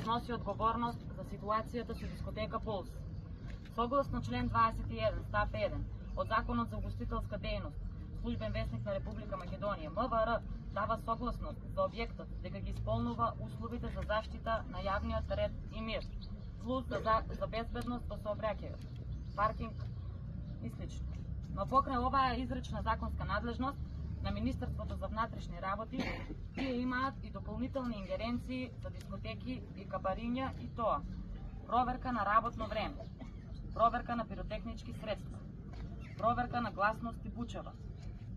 сноси одговорност за ситуацијата со дискотека Пулс. Согласно член 21 став 1 од Законот за угостителска дејност, Службен весник на Република Македонија, МВР дава согласност за објектот дека ги исполнува условите за заштита на јавниот ред и мир, плюс за безбедност во сообраќајот, паркинг и слично. Но покрај оваа изречна законска надлежност на Министерството за внатрешни работи, тие имаат и дополнителни ингеренции за дискотеки и кабариња, и тоа: проверка на работно време, проверка на пиротехнички средства, проверка на гласност и бучава,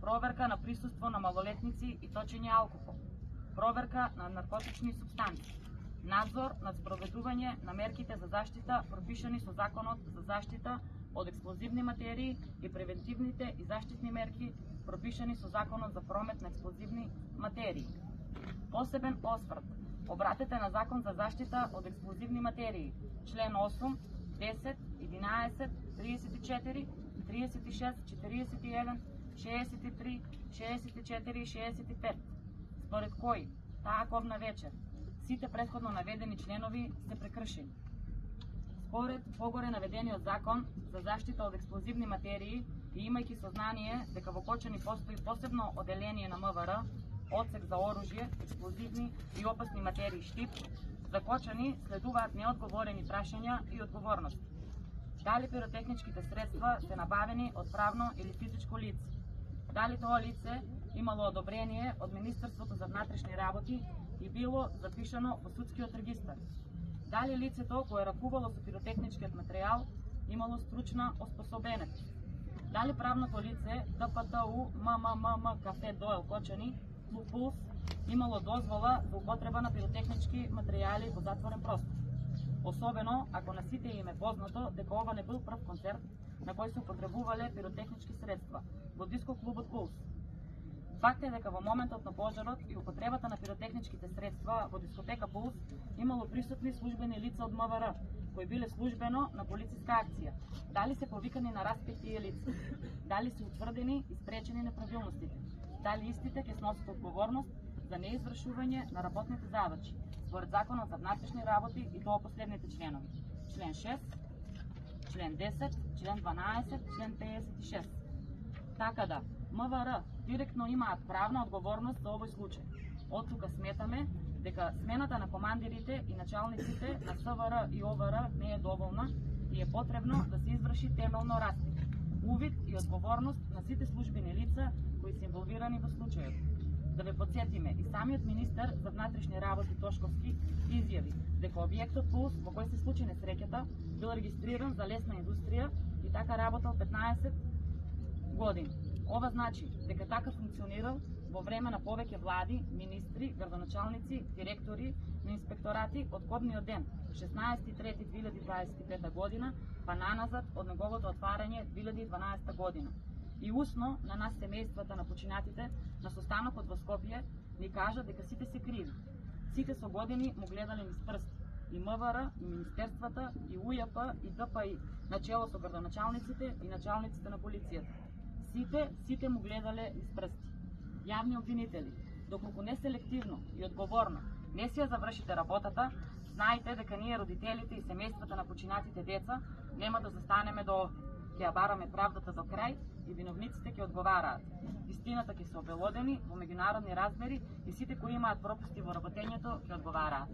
проверка на присуство на малолетници и точење алкохол, проверка на наркотични супстанции, надзор над спроведување на мерките за заштита пропишани со Законот за заштита од експлозивни материи и превентивните и заштитни мерки пропишани со Законот за промет на експлозивни материи. Посебен осврт обратете на Закон за заштита од експлозивни материи, член 8, 10, 11, 34, 36, 41, 63, 64 и 65, според кои таа ковна вечер сите претходно наведени членови се прекршени. Според погоре наведениот Закон за заштита од експлозивни материи и имајќи сознание дека во Кочани постои посебно оделение на МВР, одсек за оружје, експлозивни и опасни материи Штип, за Кочани следуваат неодговорени прашања и одговорности. Дали пиротехничките средства се набавени од правно или физичко лице? Дали тоа лице имало одобрение од Министерството за внатрешни работи и било запишано во судскиот регистар? Дали лицето кое ракувало со пиротехничкиот материјал имало стручна оспособеност? Дали правното лице ДПТУ МММ Кафе Доел Кочани Клуб Пулс имало дозвола за употреба на пиротехнички материјали во затворен простор? Особено ако на сите им е познато дека ова не бил прв концерт на кој се употребувале пиротехнички средства во диско клубот Пулс. Факт е дека во моментот на пожарот и употребата на пиротехничките средства во дискотека Пулс имало присутни службени лица од МВР, кои биле службено на полициска акција. Дали се повикани на распит тие лица? Дали се утврдени и спречени неправилностите? Дали истите ќе сносат одговорност за неизвршување на работните задачи, според Законот за внатрешни работи и тоа последните членови? Член 6, член 10, член 12, член 56. Така да, МВР директно имаат правна одговорност за овој случај. Од тука сметаме дека смената на командирите и началниците на СВР и ОВР не е доволна и е потребно да се изврши темелно распит, увид и одговорност на сите службени лица кои се инволвирани во случајот. Да ве подсетиме, и самиот министер за внатрешни работи Тошковски изјави дека објектот Пулс во кој се случи несреќата бил регистриран за лесна индустрија и така работел 15 години. Ова значи дека така функционирал во време на повеќе влади, министри, градоначалници, директори на инспекторати од кодниот ден 16.3.2025 година па наназад од неговото отварање 2012 година. И усно на нас семејствата на починатите на состанокот во Скопје ни кажа дека сите се криви. Сите со години му гледале низ прсти. И МВР, и министерствата, и УЈП, и ДПИ, начело со градоначалниците и началниците на полицијата. Сите му гледале низ прсти. Јавни обвинители, доколку не селективно и одговорно не си ја завршите работата, знаете дека ние родителите и семејствата на починатите деца нема да застанеме до овде. Ќе ја бараме правдата до крај и виновниците ќе одговараат. Истината ќе се обелодени во меѓународни размери и сите кои имаат пропусти во работењето ќе одговараат.